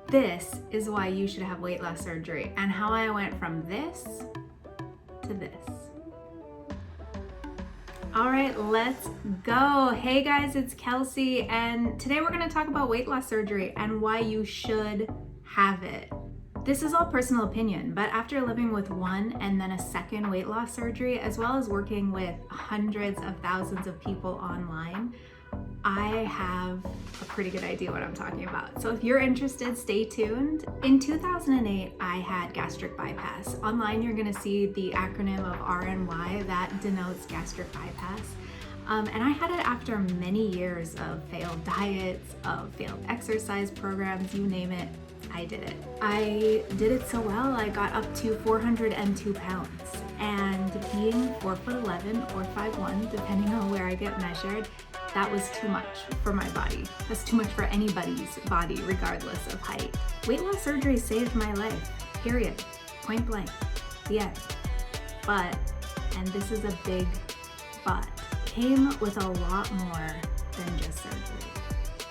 This is why you should have weight loss surgery and how I went from this to this. All right, let's go. Hey guys, it's Kelsey, and today we're gonna talk about weight loss surgery and why you should have it. This is all personal opinion, but after living with one and then a second weight loss surgery, as well as working with hundreds of thousands of people online, I have a pretty good idea what I'm talking about. So if you're interested, stay tuned. In 2008, I had gastric bypass. Online, you're gonna see the acronym of RNY that denotes gastric bypass. And I had it after many years of failed diets, of failed exercise programs, you name it, I did it. I did it so well, I got up to 402 pounds. And being 4'11" or 5'1", depending on where I get measured, that was too much for my body. That's too much for anybody's body, regardless of height. Weight loss surgery saved my life, period. Point blank, the end. But, and this is a big but, came with a lot more than just surgery.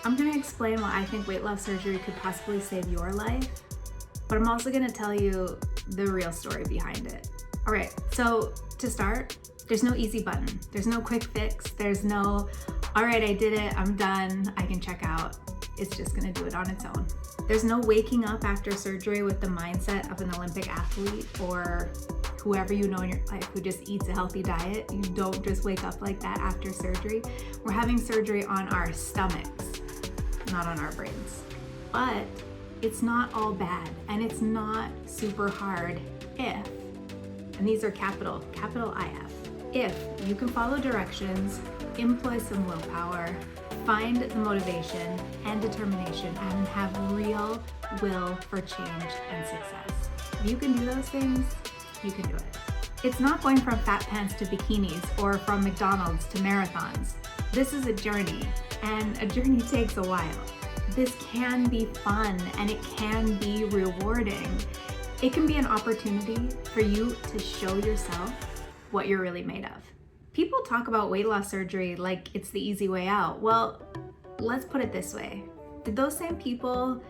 I'm gonna explain why I think weight loss surgery could possibly save your life, but I'm also gonna tell you the real story behind it. All right, so to start, there's no easy button. There's no quick fix. There's no, all right, I did it, I'm done, I can check out. It's just gonna do it on its own. There's no waking up after surgery with the mindset of an Olympic athlete or whoever you know in your life who just eats a healthy diet. You don't just wake up like that after surgery. We're having surgery on our stomachs, not on our brains. But it's not all bad, and it's not super hard if, and these are capital IF, if you can follow directions, employ some willpower, find the motivation and determination, and have real will for change and success. If you can do those things, you can do it. It's not going from fat pants to bikinis or from McDonald's to marathons. This is a journey, and a journey takes a while. This can be fun and it can be rewarding. It can be an opportunity for you to show yourself what you're really made of. People talk about weight loss surgery like it's the easy way out. Well, let's put it this way. Did those same people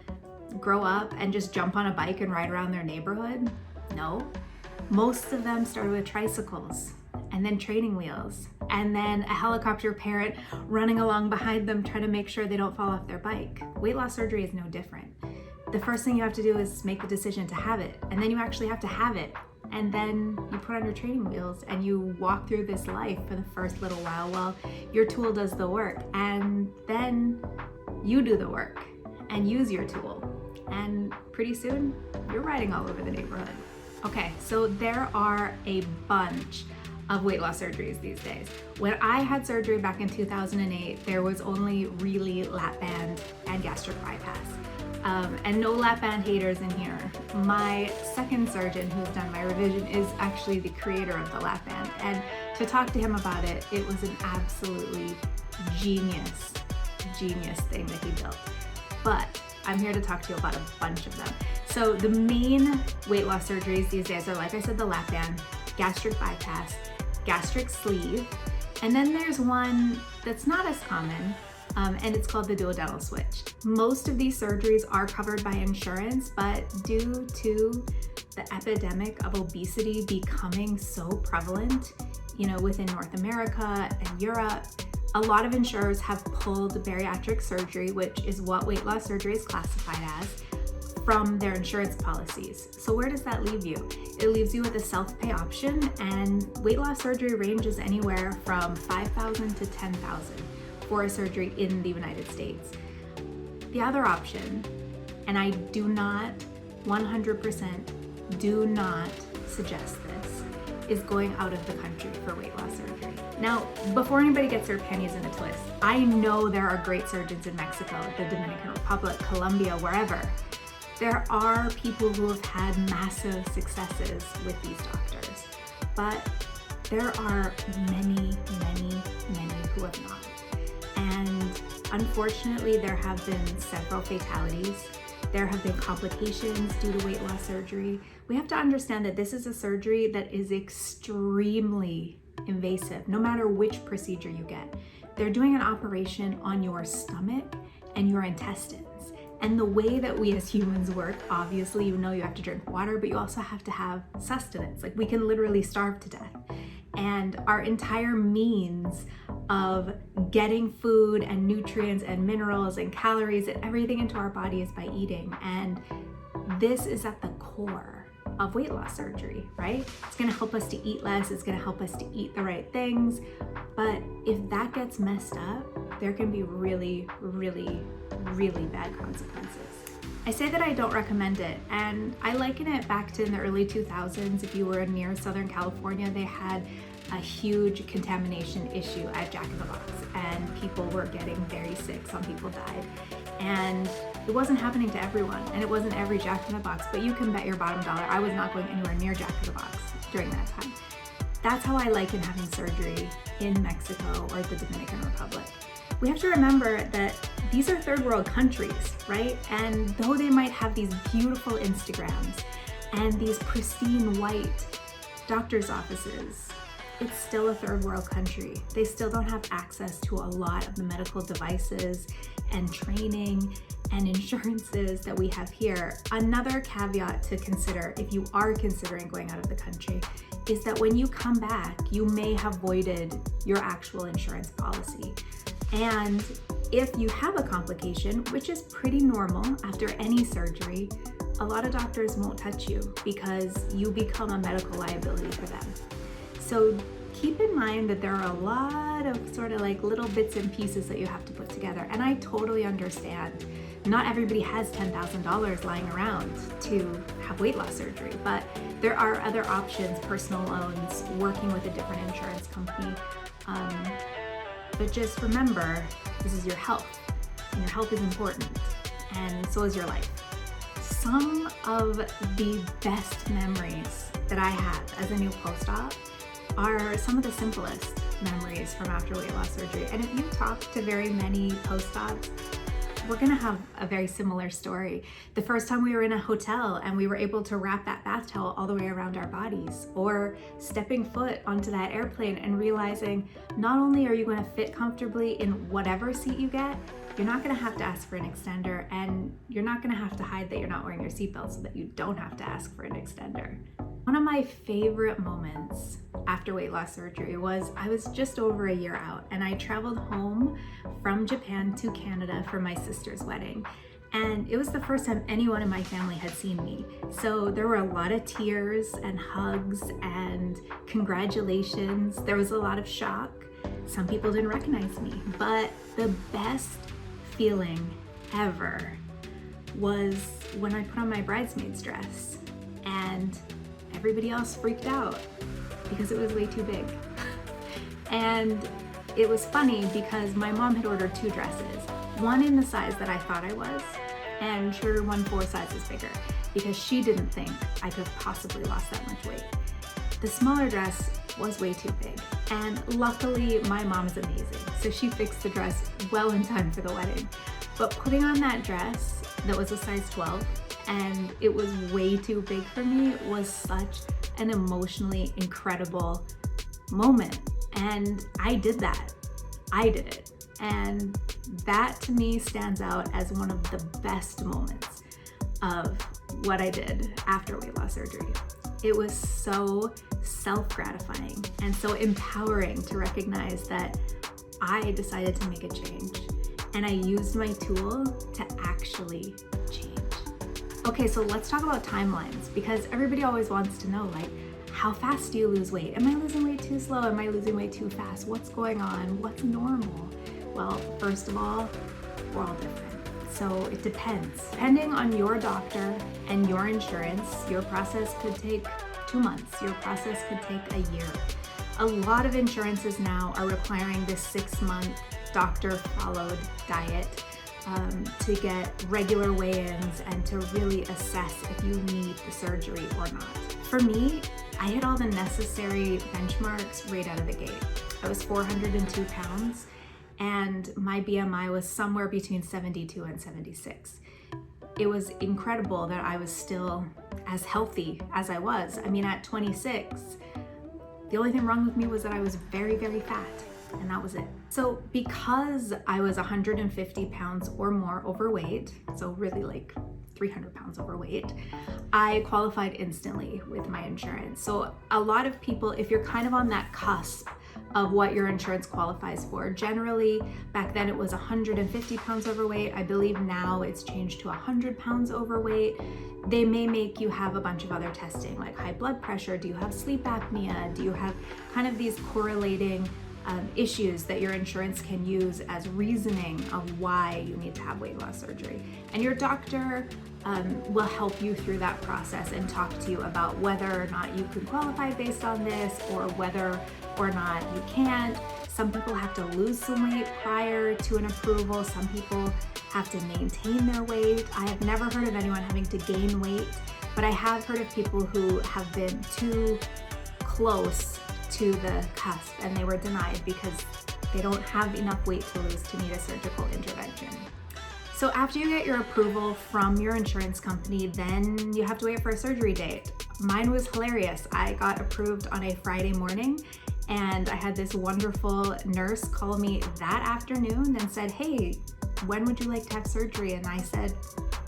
grow up and just jump on a bike and ride around their neighborhood? No. Most of them started with tricycles and then training wheels and then a helicopter parent running along behind them trying to make sure they don't fall off their bike. Weight loss surgery is no different. The first thing you have to do is make the decision to have it, and then you actually have to have it. And then you put on your training wheels and you walk through this life for the first little while while your tool does the work. And then you do the work and use your tool. And pretty soon, you're riding all over the neighborhood. Okay, so there are a bunch of weight loss surgeries these days. When I had surgery back in 2008, there was only really lap band and gastric bypass. And no lap band haters in here. My second surgeon who's done my revision is actually the creator of the lap band. And to talk to him about it, it was an absolutely genius thing that he built. But I'm here to talk to you about a bunch of them. So the main weight loss surgeries these days are, like I said, the lap band, gastric bypass, gastric sleeve, and then there's one that's not as common, and it's called the duodenal switch. Most of these surgeries are covered by insurance, but due to the epidemic of obesity becoming so prevalent, within North America and Europe, a lot of insurers have pulled bariatric surgery, which is what weight loss surgery is classified as, from their insurance policies. So where does that leave you? It leaves you with a self-pay option, and weight loss surgery ranges anywhere from $5,000 to $10,000 for a surgery in the United States. The other option, and I do not 100% do not suggest this, is going out of the country for weight loss surgery. Now, before anybody gets their panties in a twist, I know there are great surgeons in Mexico, the Dominican Republic, Colombia, wherever. There are people who have had massive successes with these doctors, but there are many who have not. And unfortunately, there have been several fatalities. There have been complications due to weight loss surgery. We have to understand that this is a surgery that is extremely invasive, no matter which procedure you get. They're doing an operation on your stomach and your intestines. And the way that we as humans work, obviously, you have to drink water, but you also have to have sustenance. Like, we can literally starve to death. And our entire means of getting food and nutrients and minerals and calories and everything into our body is by eating. And this is at the core of weight loss surgery, right? It's gonna help us to eat less, it's gonna help us to eat the right things. But if that gets messed up, there can be really, really, really bad consequences. I say that I don't recommend it, and I liken it back to in the early 2000s. If you were near Southern California, they had a huge contamination issue at Jack in the Box, and people were getting very sick. Some people died, and it wasn't happening to everyone, and it wasn't every Jack in the Box, but you can bet your bottom dollar I was not going anywhere near Jack in the Box during that time. That's how I liken having surgery in Mexico or the Dominican Republic. We have to remember that these are third world countries, right? And though they might have these beautiful Instagrams and these pristine white doctor's offices, it's still a third world country. They still don't have access to a lot of the medical devices and training and insurances that we have here. Another caveat to consider if you are considering going out of the country is that when you come back, you may have voided your actual insurance policy. And if you have a complication, which is pretty normal after any surgery, a lot of doctors won't touch you because you become a medical liability for them. So keep in mind that there are a lot of sort of like little bits and pieces that you have to put together. And I totally understand. Not everybody has $10,000 lying around to have weight loss surgery, but there are other options, personal loans, working with a different insurance company. But just remember, this is your health, and your health is important, and so is your life. Some of the best memories that I have as a new post-op are some of the simplest memories from after weight loss surgery. And if you talk to very many post-ops, we're gonna have a very similar story. The first time we were in a hotel and we were able to wrap that bath towel all the way around our bodies, or stepping foot onto that airplane and realizing not only are you gonna fit comfortably in whatever seat you get, you're not gonna have to ask for an extender, and you're not gonna have to hide that you're not wearing your seatbelt so that you don't have to ask for an extender. One of my favorite moments after weight loss surgery was I was just over a year out, and I traveled home from Japan to Canada for my sister's wedding. And it was the first time anyone in my family had seen me. So there were a lot of tears and hugs and congratulations. There was a lot of shock. Some people didn't recognize me, but the best feeling ever was when I put on my bridesmaid's dress and everybody else freaked out because it was way too big. And it was funny because my mom had ordered two dresses, one in the size that I thought I was, and she ordered one 4 sizes bigger because she didn't think I could have possibly lost that much weight. The smaller dress was way too big, and luckily my mom is amazing, so she fixed the dress well in time for the wedding. But putting on that dress that was a size 12 and it was way too big for me was such an emotionally incredible moment. And I did that. I did it. And that to me stands out as one of the best moments of what I did after weight loss surgery. It was so self-gratifying and so empowering to recognize that I decided to make a change, and I used my tool to actually change. Okay, so let's talk about timelines, because everybody always wants to know, like, how fast do you lose weight? Am I losing weight too slow? Am I losing weight too fast? What's going on? What's normal? Well, first of all, we're all different. So it depends. Depending on your doctor and your insurance, your process could take 2 months. Your process could take a year. A lot of insurances now are requiring this 6-month doctor-followed diet to get regular weigh-ins and to really assess if you need the surgery or not. For me, I hit all the necessary benchmarks right out of the gate. I was 402 pounds and my BMI was somewhere between 72 and 76. It was incredible that I was still as healthy as I was. I mean, at 26, the only thing wrong with me was that I was very, very fat, and that was it. So because I was 150 pounds or more overweight, so really like 300 pounds overweight, I qualified instantly with my insurance. So a lot of people, if you're kind of on that cusp of what your insurance qualifies for, generally back then it was 150 pounds overweight. I believe now it's changed to 100 pounds overweight. They may make you have a bunch of other testing like high blood pressure. Do you have sleep apnea? Do you have kind of these correlating issues that your insurance can use as reasoning of why you need to have weight loss surgery? And your doctor will help you through that process and talk to you about whether or not you can qualify based on this or whether or not you can't. Some people have to lose some weight prior to an approval. Some people have to maintain their weight. I have never heard of anyone having to gain weight, but I have heard of people who have been too close to the cusp and they were denied because they don't have enough weight to lose to need a surgical intervention. So after you get your approval from your insurance company, then you have to wait for a surgery date. Mine was hilarious. I got approved on a Friday morning and I had this wonderful nurse call me that afternoon and said, "Hey, when would you like to have surgery?" And I said,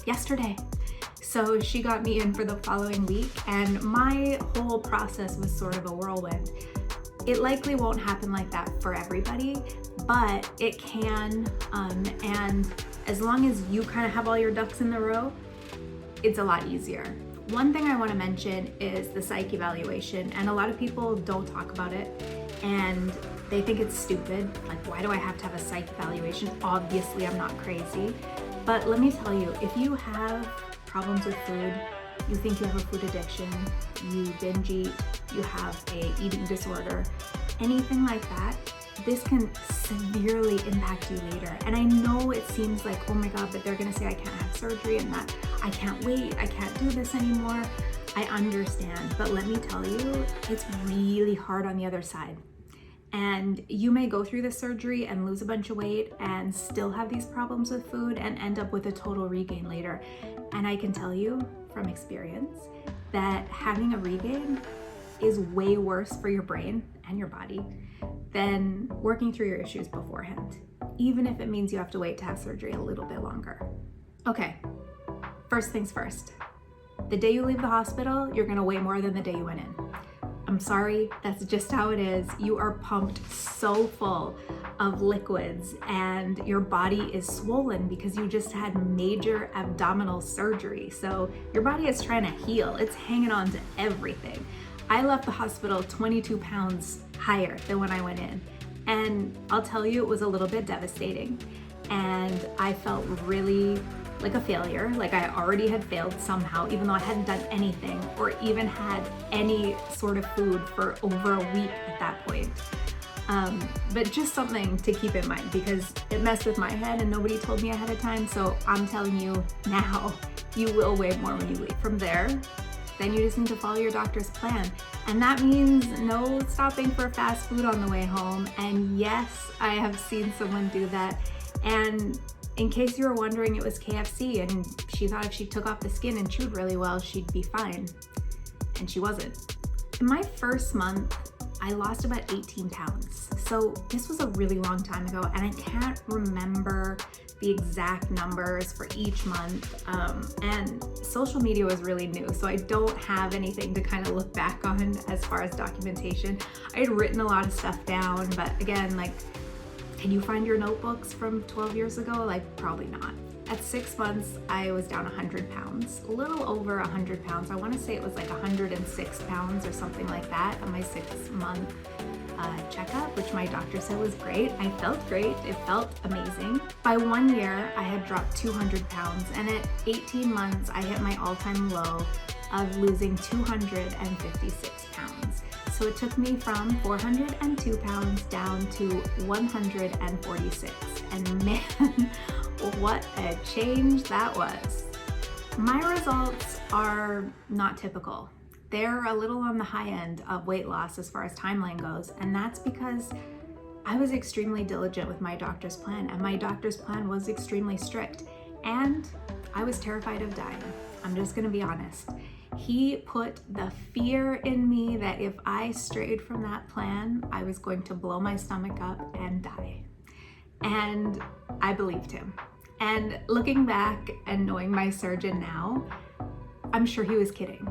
"Yesterday." So she got me in for the following week, and my whole process was sort of a whirlwind. It likely won't happen like that for everybody, but it can, and as long as you kind of have all your ducks in the row, it's a lot easier. One thing I want to mention is the psych evaluation, and a lot of people don't talk about it, and they think it's stupid. Like, why do I have to have a psych evaluation? Obviously, I'm not crazy. But let me tell you, if you have problems with food, you think you have a food addiction, you binge eat, you have a eating disorder, anything like that, this can severely impact you later. And I know it seems like, oh my God, but they're gonna say I can't have surgery and that I can't wait, I can't do this anymore. I understand, but let me tell you, it's really hard on the other side. And you may go through the surgery and lose a bunch of weight and still have these problems with food and end up with a total regain later. And I can tell you from experience that having a regain is way worse for your brain and your body than working through your issues beforehand, even if it means you have to wait to have surgery a little bit longer. Okay, first things first. The day you leave the hospital, you're gonna weigh more than the day you went in. I'm sorry, that's just how it is. You are pumped so full of liquids and your body is swollen because you just had major abdominal surgery. So your body is trying to heal. It's hanging on to everything. I left the hospital 22 pounds higher than when I went in. And I'll tell you, it was a little bit devastating. And I felt really like a failure, like I already had failed somehow, even though I hadn't done anything or even had any sort of food for over a week at that point. But just something to keep in mind because it messed with my head and nobody told me ahead of time. So I'm telling you now, you will weigh more when you leave. From there, then you just need to follow your doctor's plan. And that means no stopping for fast food on the way home. And yes, I have seen someone do that. And in case you were wondering, it was KFC and she thought if she took off the skin and chewed really well, she'd be fine. And she wasn't. In my first month, I lost about 18 pounds. So this was a really long time ago and I can't remember the exact numbers for each month. And social media was really new, so I don't have anything to kind of look back on as far as documentation. I had written a lot of stuff down, but again, like, can you find your notebooks from 12 years ago? Like, probably not. At 6 months, I was down 100 pounds, a little over 100 pounds. I want to say it was like 106 pounds or something like that on my 6-month checkup, which my doctor said was great. I felt great. It felt amazing. By 1 year, I had dropped 200 pounds, and at 18 months, I hit my all-time low of losing 256 pounds. So it took me from 402 pounds down to 146. And man, what a change that was. My results are not typical. They're a little on the high end of weight loss as far as timeline goes, and that's because I was extremely diligent with my doctor's plan, and my doctor's plan was extremely strict, and I was terrified of dying. I'm just gonna be honest. He put the fear in me that if I strayed from that plan, I was going to blow my stomach up and die. And I believed him. And looking back and knowing my surgeon now, I'm sure he was kidding.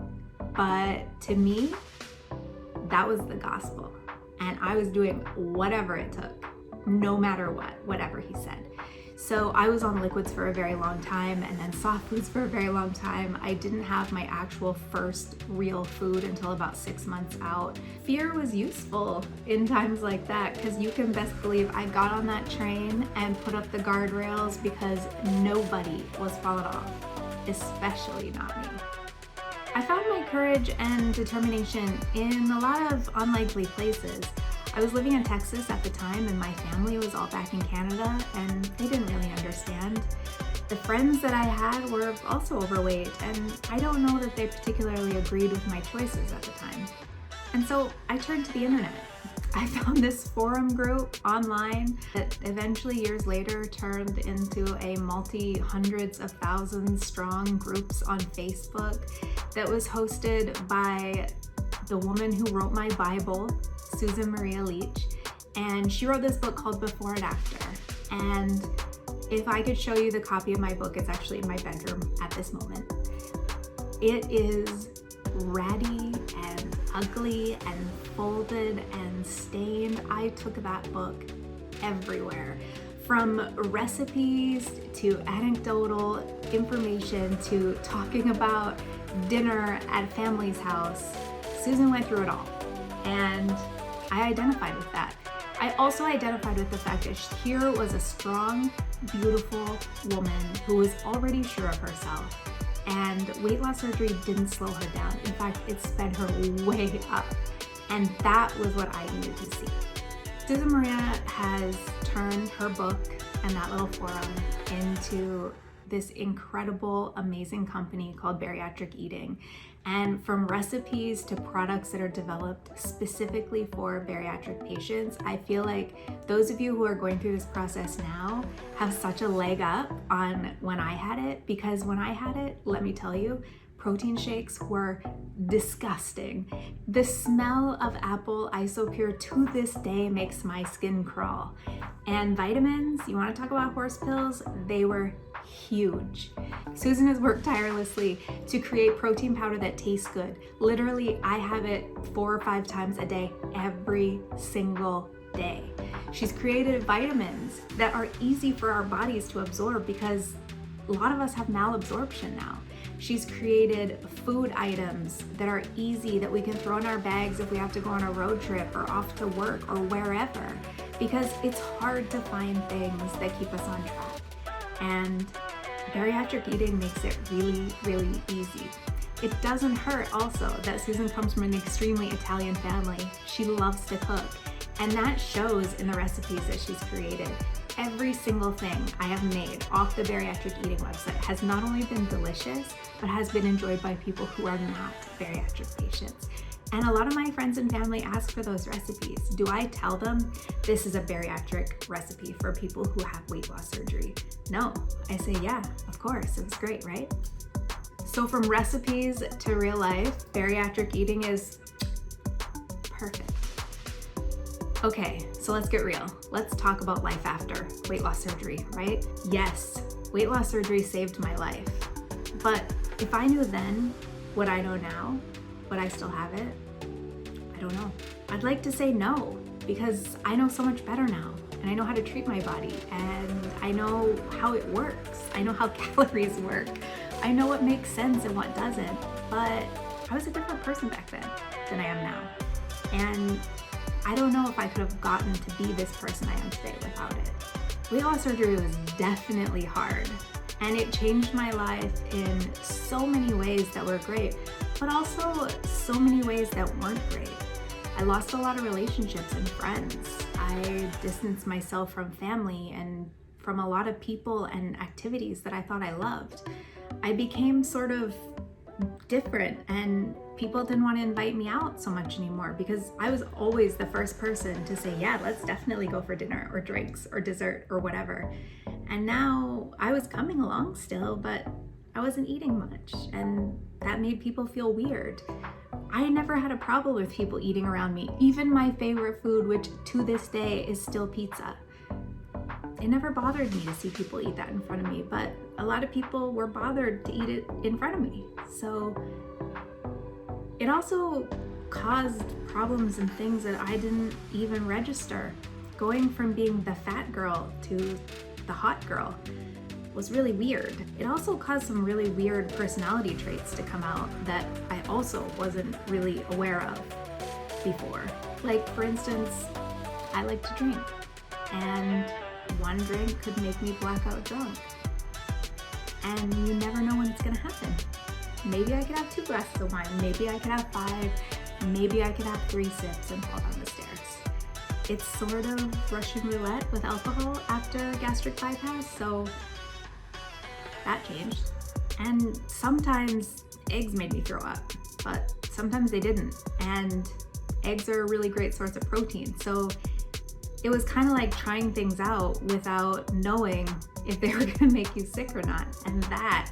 But to me, that was the gospel. And I was doing whatever it took, no matter what, whatever he said. So I was on liquids for a very long time and then soft foods for a very long time. I didn't have my actual first real food until about 6 months out. Fear was useful in times like that, because you can best believe I got on that train and put up the guardrails because nobody was falling off, especially not me. I found my courage and determination in a lot of unlikely places. I was living in Texas at the time and my family was all back in Canada and they didn't really understand. The friends that I had were also overweight and I don't know that they particularly agreed with my choices at the time. And so I turned to the internet. I found this forum group online that eventually years later turned into a multi-hundreds of thousands strong groups on Facebook that was hosted by the woman who wrote my Bible, Susan Maria Leach, and she wrote this book called Before and After. And if I could show you the copy of my book, it's actually in my bedroom at this moment. It is ratty and ugly and folded and stained. I took that book everywhere, from recipes to anecdotal information to talking about dinner at family's house. Susan went through it all, and I identified with that. I also identified with the fact that here was a strong, beautiful woman who was already sure of herself, and weight loss surgery didn't slow her down. In fact, it sped her way up, and that was what I needed to see. Susan Maria has turned her book and that little forum into this incredible, amazing company called Bariatric Eating. And from recipes to products that are developed specifically for bariatric patients, I feel like those of you who are going through this process now have such a leg up on when I had it, because when I had it, let me tell you, protein shakes were disgusting. The smell of apple isopure to this day makes my skin crawl. And vitamins, you want to talk about horse pills? They were huge. Susan has worked tirelessly to create protein powder that tastes good. Literally, I have it 4 or 5 times a day, every single day. She's created vitamins that are easy for our bodies to absorb because a lot of us have malabsorption now. She's created food items that are easy, that we can throw in our bags if we have to go on a road trip or off to work or wherever, because it's hard to find things that keep us on track. And bariatric eating makes it really, really easy. It doesn't hurt also that Susan comes from an extremely Italian family. She loves to cook, and that shows in the recipes that she's created. Every single thing I have made off the Bariatric Eating website has not only been delicious, but has been enjoyed by people who are not bariatric patients. And a lot of my friends and family ask for those recipes. Do I tell them this is a bariatric recipe for people who have weight loss surgery? No, I say, yeah, of course, it was great, right? So from recipes to real life, bariatric eating is perfect. Okay, so let's get real. Let's talk about life after weight loss surgery, right? Yes, weight loss surgery saved my life. But if I knew then what I know now, would I still have it? I don't know. I'd like to say no, because I know so much better now, and I know how to treat my body, and I know how it works. I know how calories work. I know what makes sense and what doesn't, but I was a different person back then than I am now. And I don't know if I could have gotten to be this person I am today without it. Weight loss surgery was definitely hard, and it changed my life in so many ways that were great, but also so many ways that weren't great. I lost a lot of relationships and friends. I distanced myself from family and from a lot of people and activities that I thought I loved. I became sort of different, and people didn't want to invite me out so much anymore because I was always the first person to say, yeah, let's definitely go for dinner or drinks or dessert or whatever. And now I was coming along still, but I wasn't eating much, and that made people feel weird. I never had a problem with people eating around me. Even my favorite food, which to this day is still pizza. it never bothered me to see people eat that in front of me, but a lot of people were bothered to eat it in front of me. So it also caused problems and things that I didn't even register. Going from being the fat girl to the hot girl was really weird. It also caused some really weird personality traits to come out that I also wasn't really aware of before. Like, for instance, I like to drink, and one drink could make me blackout drunk. And you never know when it's gonna happen. Maybe I could have 2 glasses of wine, maybe I could have 5, maybe I could have 3 sips and fall down the stairs. It's sort of Russian roulette with alcohol after gastric bypass, so that changed. And sometimes eggs made me throw up, but sometimes they didn't. And eggs are a really great source of protein. So it was kind of like trying things out without knowing if they were gonna make you sick or not. And that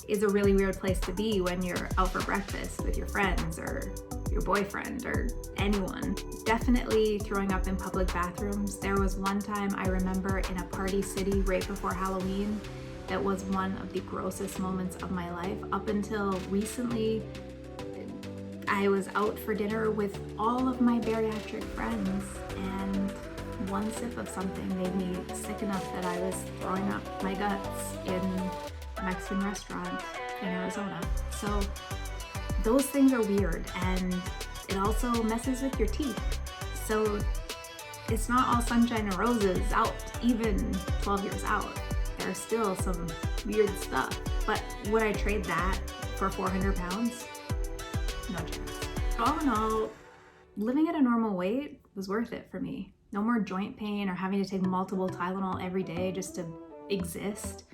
is a really weird place to be when you're out for breakfast with your friends or your boyfriend or anyone. Definitely throwing up in public bathrooms. There was one time I remember in a party city right before Halloween that was one of the grossest moments of my life. Up until recently, I was out for dinner with all of my bariatric friends, and one sip of something made me sick enough that I was throwing up my guts in a Mexican restaurant in Arizona. So those things are weird, and it also messes with your teeth. So it's not all sunshine and roses out, even 12 years out. There's still some weird stuff. But would I trade that for 400 pounds? No chance. All in all, living at a normal weight was worth it for me. No more joint pain or having to take multiple Tylenol every day just to exist.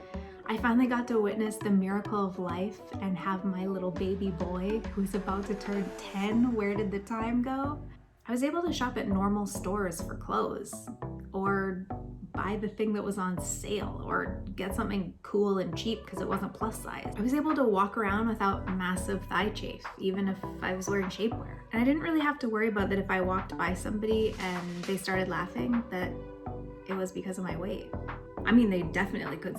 I finally got to witness the miracle of life and have my little baby boy who's about to turn 10. Where did the time go? I was able to shop at normal stores for clothes, or buy the thing that was on sale, or get something cool and cheap because it wasn't plus size. I was able to walk around without massive thigh chafe, even if I was wearing shapewear. And I didn't really have to worry about that if I walked by somebody and they started laughing, that it was because of my weight. I mean, they definitely could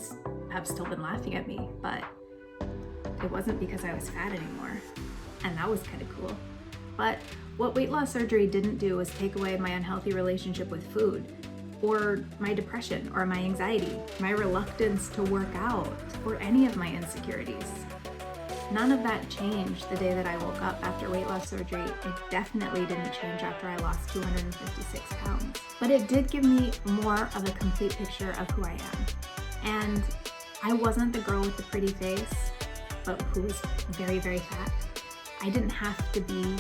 have still been laughing at me, but it wasn't because I was fat anymore. And that was kind of cool. But what weight loss surgery didn't do was take away my unhealthy relationship with food, or my depression, or my anxiety, my reluctance to work out, or any of my insecurities. None of that changed the day that I woke up after weight loss surgery. It definitely didn't change after I lost 256 pounds. But it did give me more of a complete picture of who I am. And I wasn't the girl with the pretty face, but who was very, very fat. I didn't have to be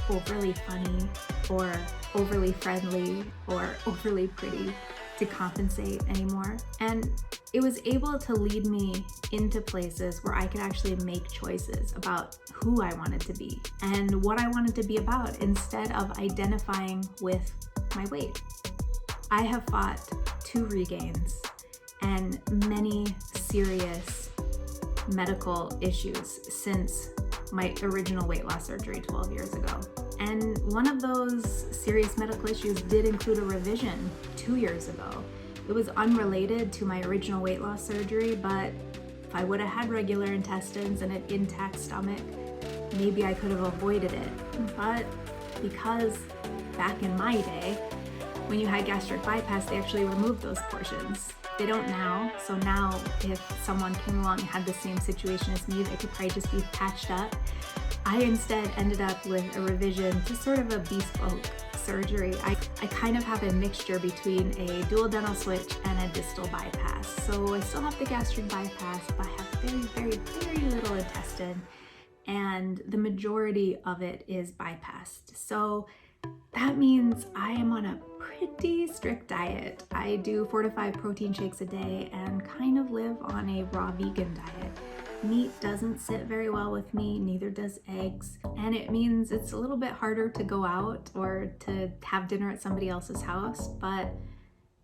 overly funny or overly friendly or overly pretty to compensate anymore. And it was able to lead me into places where I could actually make choices about who I wanted to be and what I wanted to be about, instead of identifying with my weight. I have fought 2 regains and many serious medical issues since my original weight loss surgery 12 years ago. And one of those serious medical issues did include a revision 2 years ago. It was unrelated to my original weight loss surgery, but if I would have had regular intestines and an intact stomach, maybe I could have avoided it. But because back in my day, when you had gastric bypass, they actually removed those portions. They don't now, so now if someone came along and had the same situation as me, they could probably just be patched up. I instead ended up with a revision to sort of a bespoke surgery. I kind of have a mixture between a dual dental switch and a distal bypass. So I still have the gastric bypass, but I have very, very, very little intestine, and the majority of it is bypassed. So that means I am on a pretty strict diet. I do 4 to 5 protein shakes a day and kind of live on a raw vegan diet. Meat doesn't sit very well with me, neither does eggs, and it means it's a little bit harder to go out or to have dinner at somebody else's house, but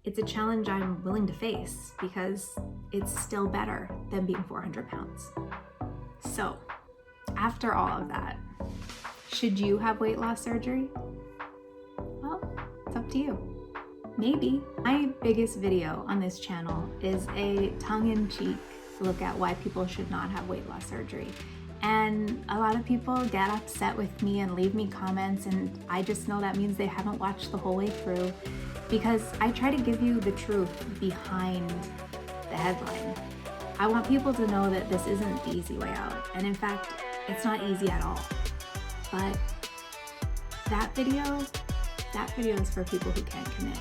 it's a challenge I'm willing to face because it's still better than being 400 pounds. So, after all of that, should you have weight loss surgery? Well, it's up to you. Maybe. My biggest video on this channel is a tongue-in-cheek look at why people should not have weight loss surgery. And a lot of people get upset with me and leave me comments, and I just know that means they haven't watched the whole way through, because I try to give you the truth behind the headline. I want people to know that this isn't the easy way out, and in fact, it's not easy at all. But that video is for people who can't commit.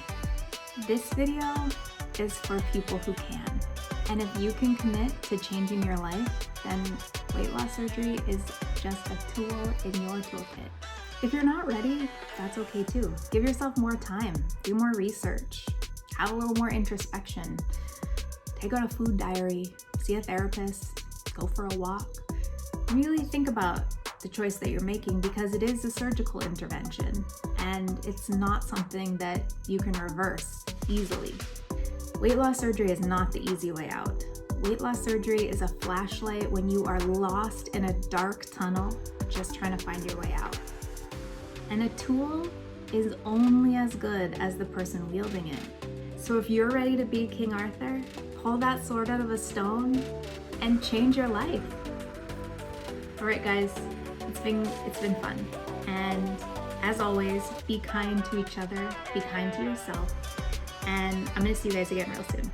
This video is for people who can. And if you can commit to changing your life, then weight loss surgery is just a tool in your toolkit. If you're not ready, that's okay too. Give yourself more time, do more research, have a little more introspection, take out a food diary, see a therapist, go for a walk. Really think about the choice that you're making, because it is a surgical intervention and it's not something that you can reverse easily. Weight loss surgery is not the easy way out. Weight loss surgery is a flashlight when you are lost in a dark tunnel just trying to find your way out. And a tool is only as good as the person wielding it. So if you're ready to be King Arthur, pull that sword out of a stone and change your life. All right, guys, it's been fun. And as always, be kind to each other, be kind to yourself. And I'm gonna see you guys again real soon.